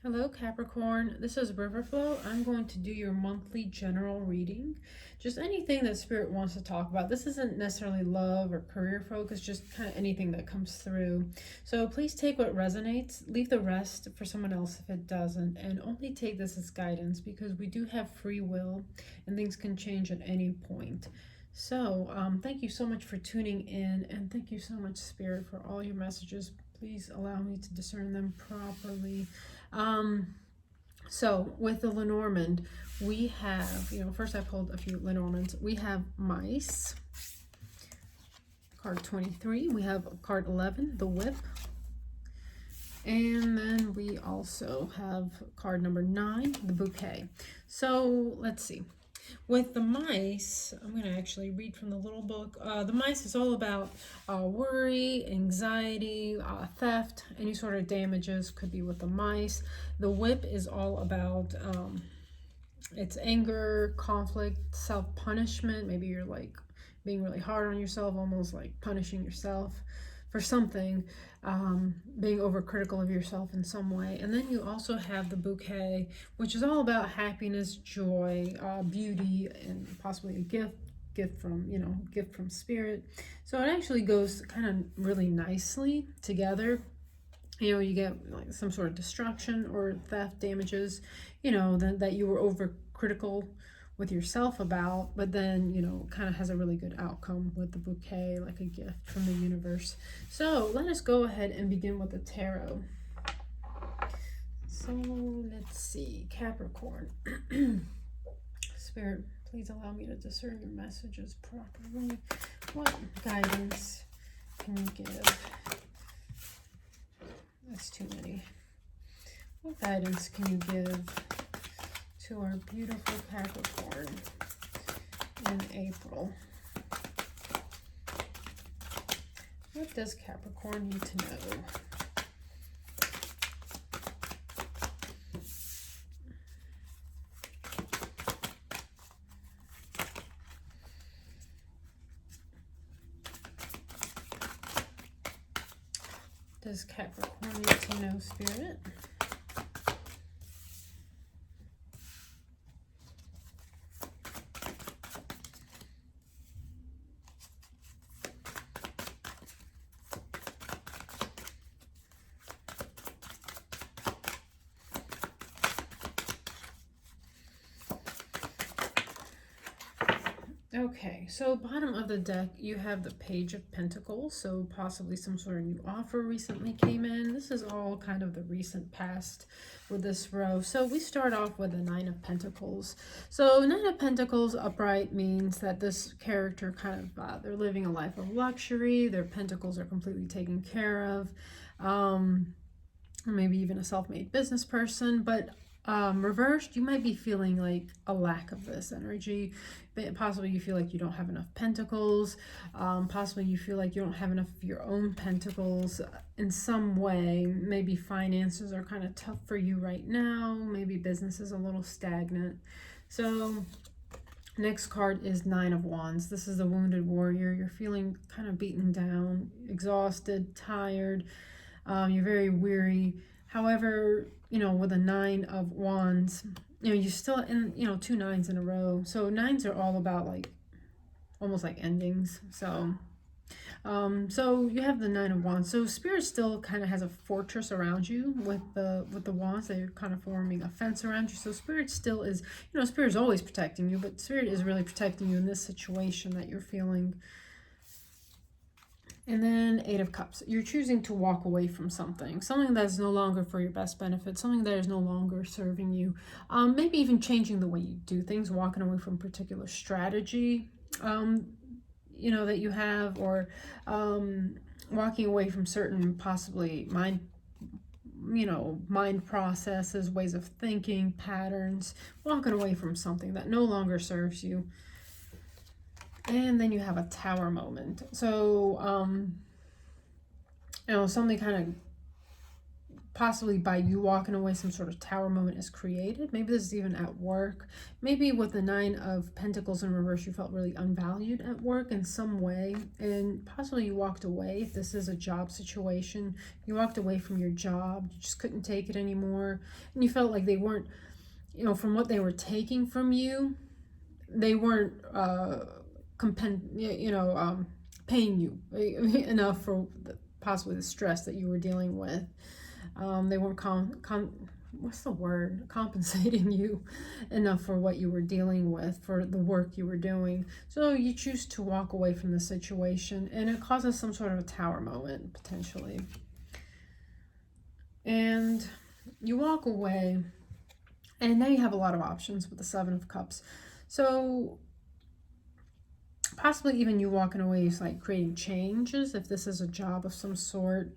Hello Capricorn, this is Riverflow. I'm going to do your monthly general reading. Just anything that Spirit wants to talk about. This isn't necessarily love or career focus, just kind of anything that comes through. So please take what resonates, leave the rest for someone else if it doesn't, and only take this as guidance because we do have free will and things can change at any point. So thank you so much for tuning in, and thank you so much Spirit for all your messages. Please allow me to discern them properly. So with the Lenormand, we have, first I pulled a few Lenormands. We have mice, card 23. We have card 11, the whip. And then we also have card number 9, the bouquet. So let's see. With the mice, I'm going to actually read from the little book. The mice is all about worry, anxiety, theft, any sort of damages could be with the mice. The whip is all about it's anger, conflict, self-punishment. Maybe you're like being really hard on yourself, almost like punishing yourself for something, being overcritical of yourself in some way. And then you also have the bouquet, which is all about happiness, joy, beauty, and possibly a gift from Spirit. So it actually goes kind of really nicely together. You get like some sort of destruction or theft, damages, that you were overcritical with yourself about, but then kind of has a really good outcome with the bouquet, like a gift from the universe. So let us go ahead and begin with the tarot. So let's see, Capricorn. Spirit, please allow me to discern your messages properly. What guidance can you give? That's too many. What guidance can you give to our beautiful Capricorn in April? What does Capricorn need to know? Does Capricorn need to know, Spirit? Okay, so bottom of the deck, you have the Page of Pentacles, so possibly some sort of new offer recently came in. This is all kind of the recent past with this row. So we start off with the Nine of Pentacles. So Nine of Pentacles upright means that this character kind of, they're living a life of luxury, their pentacles are completely taken care of, or maybe even a self-made business person, but reversed, you might be feeling like a lack of this energy. Possibly you feel like you don't have enough pentacles. Possibly you feel like you don't have enough of your own pentacles in some way. Maybe finances are kind of tough for you right now. Maybe business is a little stagnant. So next card is Nine of Wands. This is the wounded warrior. You're feeling kind of beaten down, exhausted, tired. You're very weary. However, with a Nine of Wands, you still in, 2 nines in a row. So nines are all about like, almost like endings. So, so you have the Nine of Wands. So Spirit still kind of has a fortress around you with the wands. They're kind of forming a fence around you. So Spirit still is, Spirit's always protecting you, but Spirit is really protecting you in this situation that you're feeling. And then Eight of Cups. You're choosing to walk away from something that is no longer for your best benefit, something that is no longer serving you. Maybe even changing the way you do things, walking away from a particular strategy, that you have, or walking away from certain possibly mind processes, ways of thinking, patterns, walking away from something that no longer serves you. And then you have a Tower moment. So, something kind of possibly by you walking away, some sort of tower moment is created. Maybe this is even at work. Maybe with the Nine of Pentacles in reverse, you felt really unvalued at work in some way, and possibly you walked away. If this is a job situation, you walked away from your job, you just couldn't take it anymore, and you felt like they weren't, you know, from what they were taking from you, they weren't paying you enough for possibly the stress that you were dealing with. They weren't compensating you enough for what you were dealing with, for the work you were doing. So you choose to walk away from the situation, and it causes some sort of a tower moment, potentially. And you walk away, and now you have a lot of options with the Seven of Cups. So possibly even you walking away is like creating changes, if this is a job of some sort.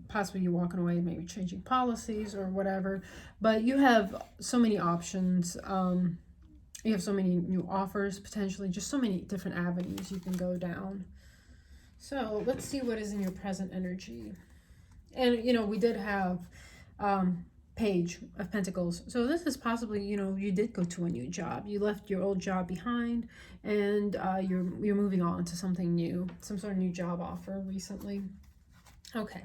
Possibly you walking away, maybe changing policies or whatever, but you have so many options. You have so many new offers, potentially, just so many different avenues you can go down. So let's see what is in your present energy. And, you know, we did have Page of Pentacles. So this is possibly, you know, you did go to a new job. You left your old job behind, and you're moving on to something new, some sort of new job offer recently. Okay,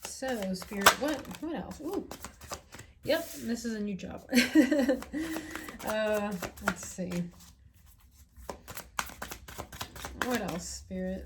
so Spirit, what else? Ooh, yep, this is a new job. Let's see. What else, Spirit?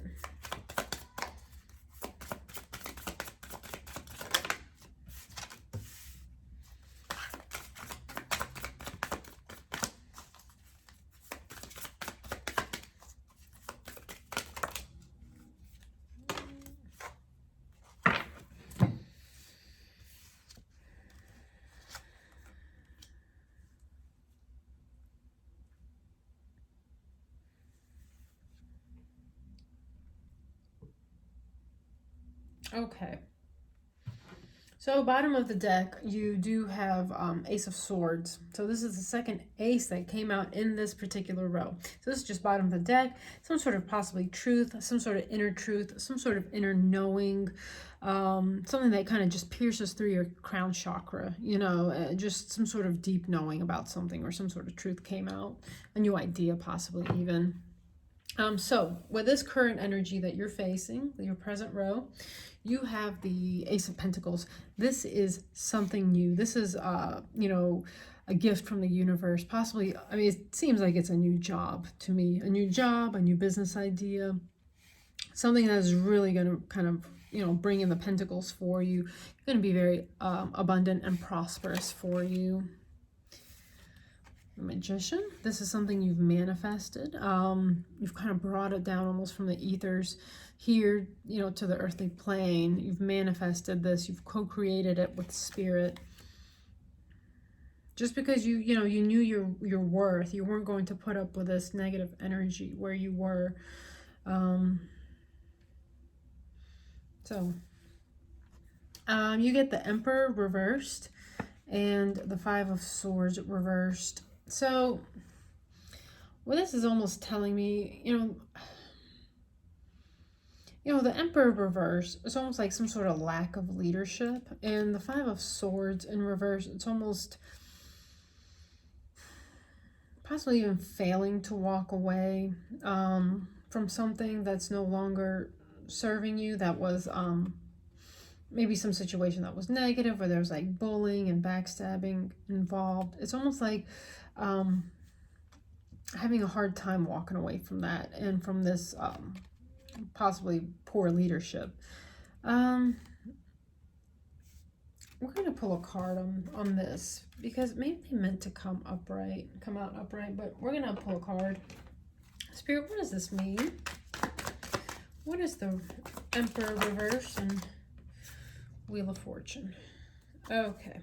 Okay. So bottom of the deck, you do have Ace of Swords. So this is the second ace that came out in this particular row. So this is just bottom of the deck. Some sort of possibly truth, some sort of inner truth, some sort of inner knowing, something that kind of just pierces through your crown chakra, you know, just some sort of deep knowing about something, or some sort of truth came out, a new idea possibly even. So with this current energy that you're facing, your present row, you have the Ace of Pentacles. This is something new. This is, you know, a gift from the universe. Possibly, I mean, it seems like it's a new job to me. A new job, a new business idea. Something that is really going to kind of, you know, bring in the pentacles for you. It's going to be very abundant and prosperous for you. Magician, this is something you've manifested. You've kind of brought it down almost from the ethers here, you know, to the earthly plane. You've manifested this. You've co-created it with spirit. Just because you knew your worth, you weren't going to put up with this negative energy where you were. You get the Emperor reversed and the Five of Swords reversed. So, well, this is almost telling me, you know, the Emperor reverse, it's almost like some sort of lack of leadership. And the Five of Swords in reverse, it's almost possibly even failing to walk away from something that's no longer serving you, that was maybe some situation that was negative, where there was like bullying and backstabbing involved. It's almost like having a hard time walking away from that, and from this possibly poor leadership. We're going to pull a card on this, because maybe they meant to come out upright, but we're going to pull a card. Spirit, what does this mean? What is the Emperor reverse and Wheel of Fortune? Okay.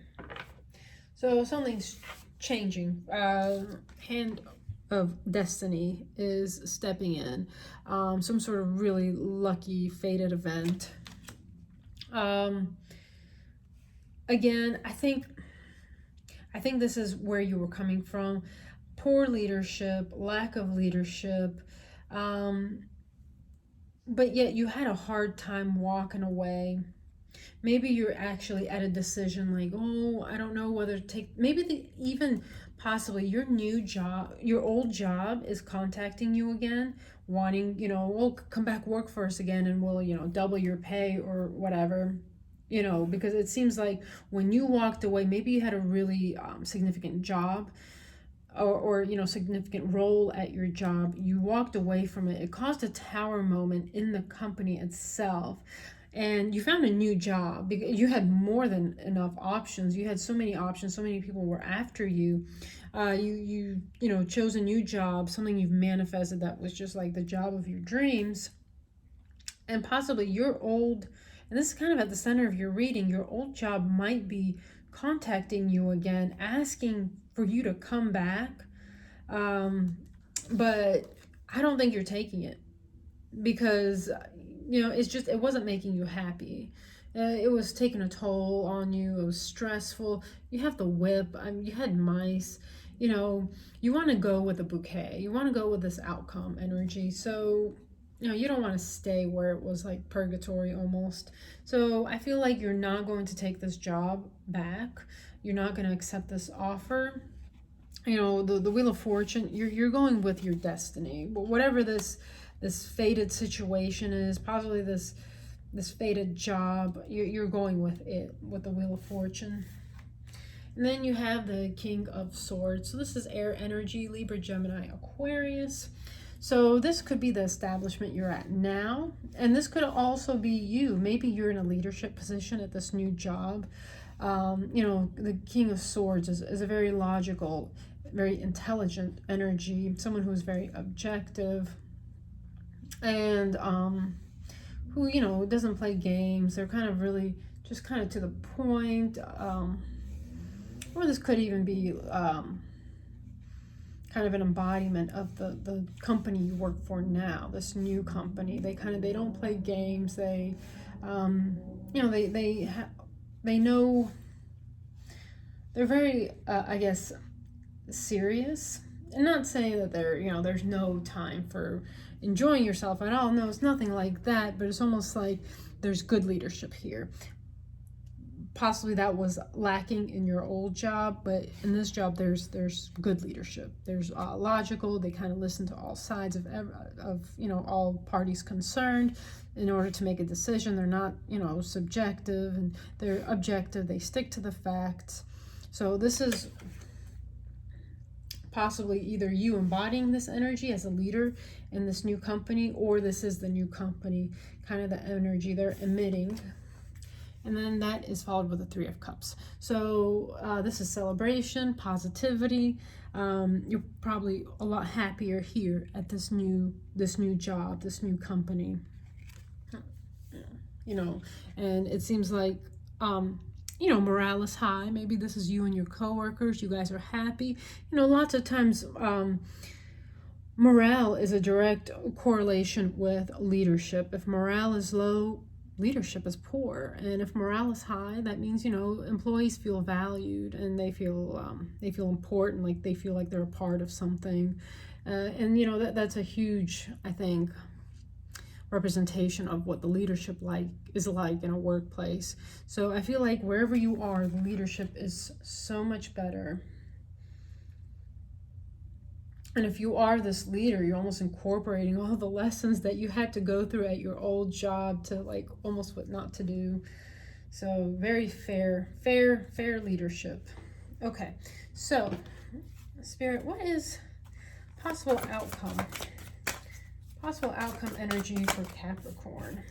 So something's changing. Hand of Destiny is stepping in. Some sort of really lucky, fated event. Again, I think this is where you were coming from. Poor leadership, lack of leadership. But yet you had a hard time walking away. Maybe you're actually at a decision like, oh, I don't know whether to take, maybe even possibly your new job, your old job is contacting you again, wanting, we'll come back work for us again and we'll, double your pay or whatever, because it seems like when you walked away, maybe you had a really significant job or significant role at your job. You walked away from it. It caused a tower moment in the company itself, and you found a new job because you had more than enough options. You had so many options, so many people were after you. You chose a new job, something you've manifested that was just like the job of your dreams. And possibly your old, and this is kind of at the center of your reading, your old job might be contacting you again, asking for you to come back. But I don't think you're taking it because, it wasn't making you happy. It was taking a toll on you. It was stressful. You have the whip. You had mice. You want to go with a bouquet. You want to go with this outcome energy. So, you don't want to stay where it was like purgatory almost. So I feel like you're not going to take this job back. You're not going to accept this offer. The Wheel of Fortune, you're going with your destiny. But whatever this fated situation is, possibly this fated job, you're going with it, with the Wheel of Fortune. And then you have the King of Swords. So this is air energy, Libra, Gemini, Aquarius. So this could be the establishment you're at now. And this could also be you. Maybe you're in a leadership position at this new job. The King of Swords is a very logical, very intelligent energy, someone who's very objective and who doesn't play games. They're kind of really just kind of to the point, or this could even be kind of an embodiment of the company you work for now, this new company. They don't play games. They they know, they're very I guess serious. I'm not saying that there's no time for enjoying yourself at all. No, it's nothing like that, but it's almost like there's good leadership here. Possibly that was lacking in your old job, but in this job there's good leadership. There's logical. They kind of listen to all sides of all parties concerned in order to make a decision. They're not subjective, and they're objective. They stick to the facts. So this is possibly either you embodying this energy as a leader in this new company, or this is the new company, kind of the energy they're emitting. And then that is followed with the Three of Cups. So this is celebration, positivity. You're probably a lot happier here at this new job, this new company. And it seems like morale is high. Maybe this is you and your coworkers. You guys are happy. Lots of times morale is a direct correlation with leadership. If morale is low, leadership is poor. And if morale is high, that means employees feel valued, and they feel important, like they feel like they're a part of something. And that's a huge, I think, representation of what the leadership is like in a workplace. So I feel like wherever you are, the leadership is so much better. And if you are this leader, you're almost incorporating all the lessons that you had to go through at your old job to like almost what not to do. So very fair leadership. Okay, so Spirit, what is possible outcome? Possible outcome energy for Capricorn.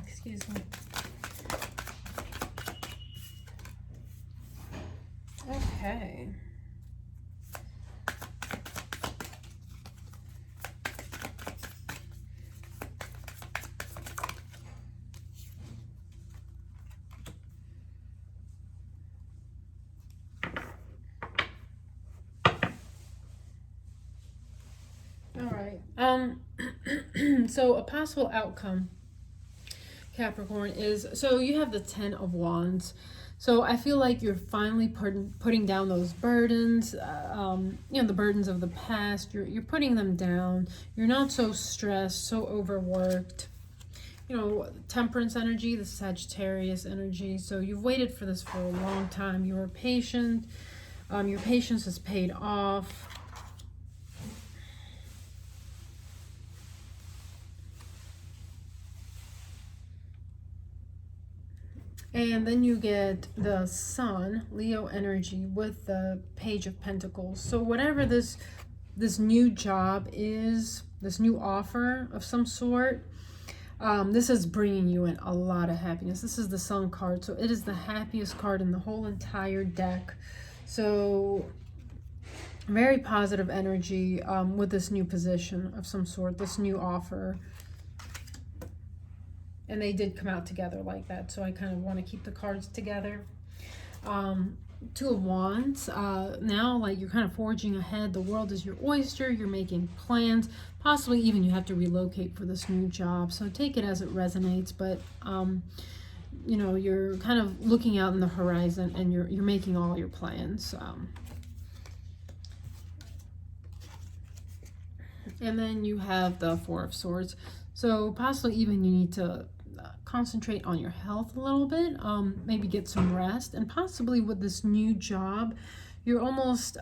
Excuse me. Okay. So a possible outcome, Capricorn, is, so you have the 10 of Wands. So I feel like you're finally putting down those burdens, the burdens of the past. You're putting them down. You're not so stressed, so overworked. Temperance energy, the Sagittarius energy. So you've waited for this for a long time. You were patient. Your patience has paid off. And then you get the Sun, Leo energy, with the Page of Pentacles. So whatever this new job is, this new offer of some sort, this is bringing you in a lot of happiness. This is the Sun card, so it is the happiest card in the whole entire deck. So very positive energy with this new position of some sort, this new offer. And they did come out together like that, so I kind of want to keep the cards together. Two of Wands. Now, like, you're kind of forging ahead. The world is your oyster. You're making plans. Possibly even you have to relocate for this new job. So take it as it resonates. But, you're kind of looking out in the horizon and you're making all your plans. And then you have the Four of Swords. So possibly even you need to concentrate on your health a little bit, maybe get some rest, and possibly with this new job, you're almost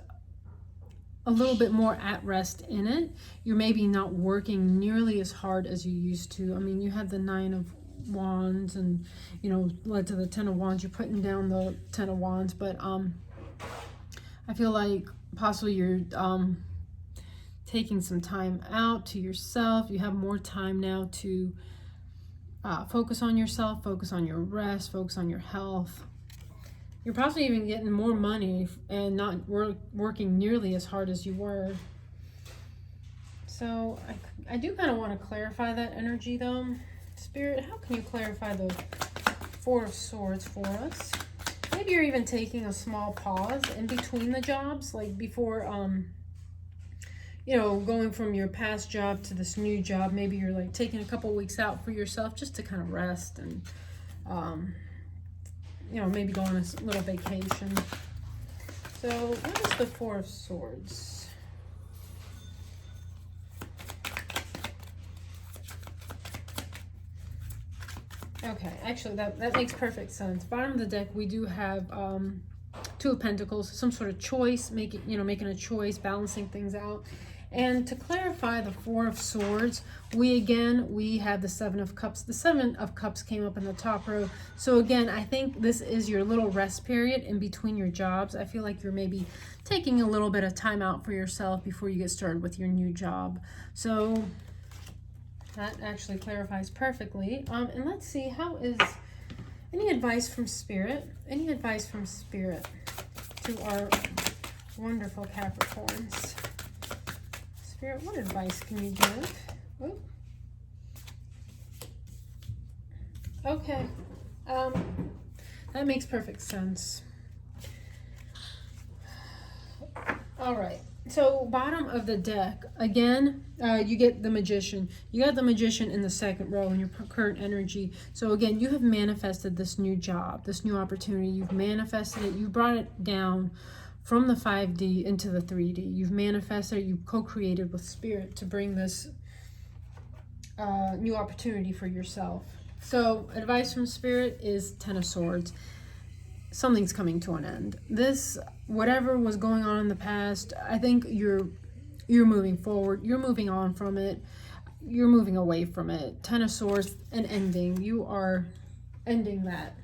a little bit more at rest in it. You're maybe not working nearly as hard as you used to. I mean, you had the Nine of Wands and, led to the Ten of Wands. You're putting down the Ten of Wands, but I feel like possibly you're taking some time out to yourself. You have more time now to focus on yourself, focus on your rest, focus on your health. You're possibly even getting more money and not working nearly as hard as you were. So I do kind of want to clarify that energy though. Spirit, how can you clarify the Four of Swords for us? Maybe you're even taking a small pause in between the jobs, like before going from your past job to this new job. Maybe you're like taking a couple weeks out for yourself just to kind of rest and, maybe go on a little vacation. So what is the Four of Swords? Okay, actually that makes perfect sense. Bottom of the deck, we do have Two of Pentacles, some sort of choice, making a choice, balancing things out. And to clarify the Four of Swords, we have the Seven of Cups. The Seven of Cups came up in the top row. So again, I think this is your little rest period in between your jobs. I feel like you're maybe taking a little bit of time out for yourself before you get started with your new job. So that actually clarifies perfectly. And let's see, how is any advice from Spirit? Any advice from Spirit to our wonderful Capricorns? Spirit, what advice can you give? Ooh. Okay. That makes perfect sense. All right. So bottom of the deck, again, you get the Magician. You got the Magician in the second row in your current energy. So again, you have manifested this new job, this new opportunity. You've manifested it. You brought it down from the 5D into the 3D. You've manifested it. You've co-created with Spirit to bring this new opportunity for yourself. So advice from Spirit is Ten of Swords. Something's coming to an end. This, whatever was going on in the past, I think you're moving forward. You're moving on from it. You're moving away from it. Ten of Swords, an ending. You are ending that.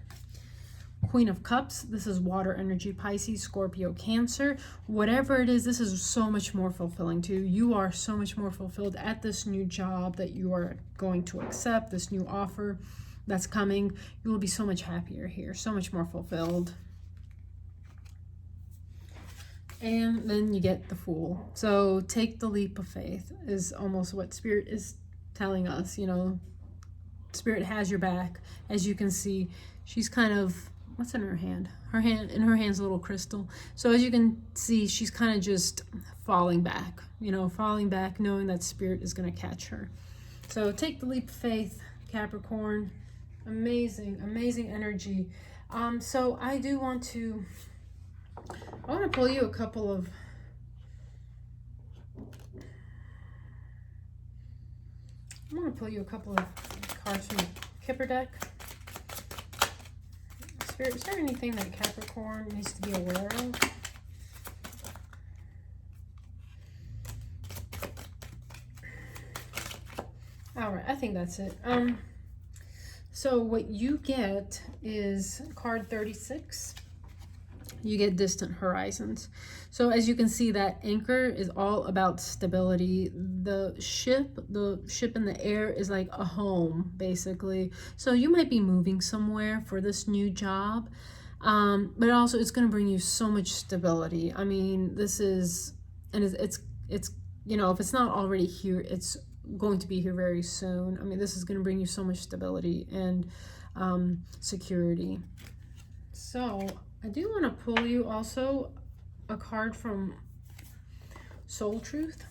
Queen of Cups, this is water energy, Pisces, Scorpio, Cancer. Whatever it is, this is so much more fulfilling too. You are so much more fulfilled at this new job that you are going to accept, this new offer that's coming. You will be so much happier here, so much more fulfilled. And then you get the Fool. So take the leap of faith is almost what Spirit is telling us. Spirit has your back. As you can see, she's kind of, what's in her hand? In her hand's a little crystal. So as you can see, she's kind of just falling back, falling back, knowing that Spirit is going to catch her. So take the leap of faith, Capricorn. Amazing, amazing energy. So I want to pull you a couple of cards from the Kipper deck. Spirit, is there anything that Capricorn needs to be aware of? All right, I think that's it. So what you get is card 36. You get distant horizons. So as you can see, that anchor is all about stability. The ship in the air is like a home, basically. So you might be moving somewhere for this new job, but also it's going to bring you so much stability. I mean, this is, and it's you know, if it's not already here, it's going to be here very soon. I mean, this is going to bring you so much stability and security. So I do want to pull you also a card from Soul Truth.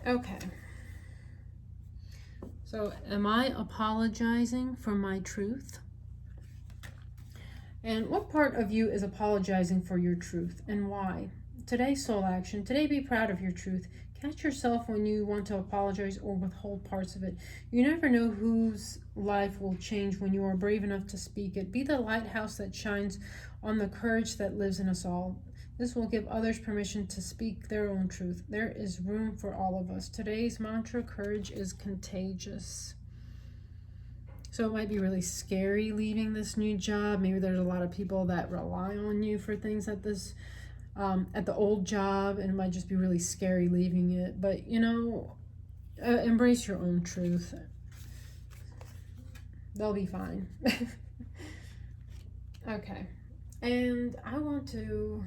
Okay. So am I apologizing for my truth? And what part of you is apologizing for your truth and why? Today, soul action. Today, be proud of your truth. Catch yourself when you want to apologize or withhold parts of it. You never know whose life will change when you are brave enough to speak it. Be the lighthouse that shines on the courage that lives in us all. This will give others permission to speak their own truth. There is room for all of us. Today's mantra, courage is contagious. So it might be really scary leaving this new job. Maybe there's a lot of people that rely on you for things at this at the old job, and it might just be really scary leaving it. But you know, embrace your own truth. They'll be fine. Okay, and I want to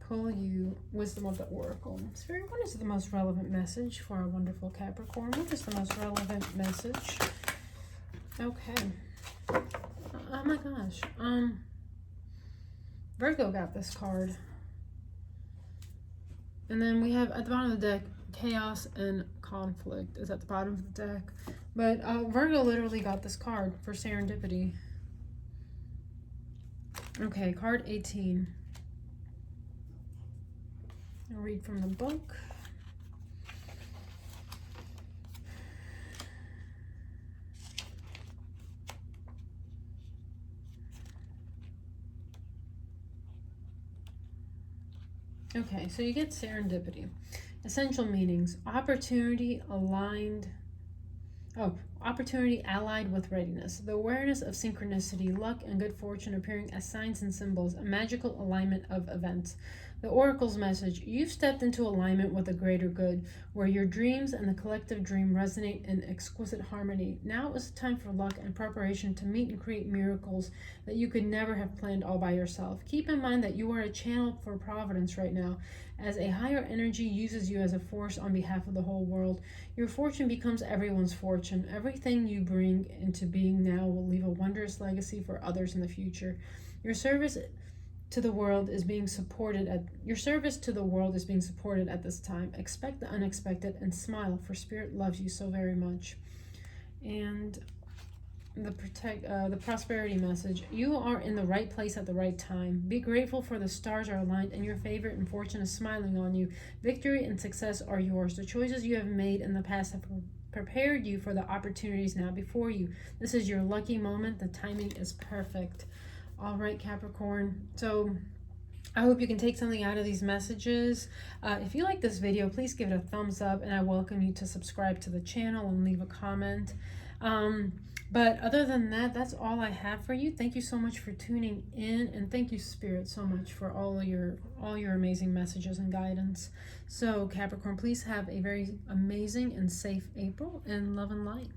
pull you Wisdom of the Oracle. Spirit, what is the most relevant message for our wonderful Capricorn? What is the most relevant message? Okay. Oh my gosh. Virgo got this card. And then we have at the bottom of the deck, chaos and conflict is at the bottom of the deck. But Virgo literally got this card for serendipity. Okay, card 18. I'll read from the book. Okay, so you get serendipity. Essential meanings: opportunity allied with readiness. The awareness of synchronicity, luck, and good fortune appearing as signs and symbols, a magical alignment of events. The Oracle's message: you've stepped into alignment with a greater good, where your dreams and the collective dream resonate in exquisite harmony. Now is the time for luck and preparation to meet and create miracles that you could never have planned all by yourself. Keep in mind that you are a channel for providence right now, as a higher energy uses you as a force on behalf of the whole world. Your fortune becomes everyone's fortune. Everything you bring into being now will leave a wondrous legacy for others in the future. Your service to the world is being supported at this time. Expect the unexpected and smile, for Spirit loves you so very much. And the prosperity message: you are in the right place at the right time. Be grateful, for the stars are aligned and your favorite and fortune is smiling on you. Victory and success are yours. The choices you have made in the past have prepared you for the opportunities now before you. This is your lucky moment. The timing is perfect. All right, Capricorn. So I hope you can take something out of these messages. If you like this video, please give it a thumbs up, and I welcome you to subscribe to the channel and leave a comment. But other than that, that's all I have for you. Thank you so much for tuning in, and thank you, Spirit, so much for all your amazing messages and guidance. So Capricorn, please have a very amazing and safe April, and love and light.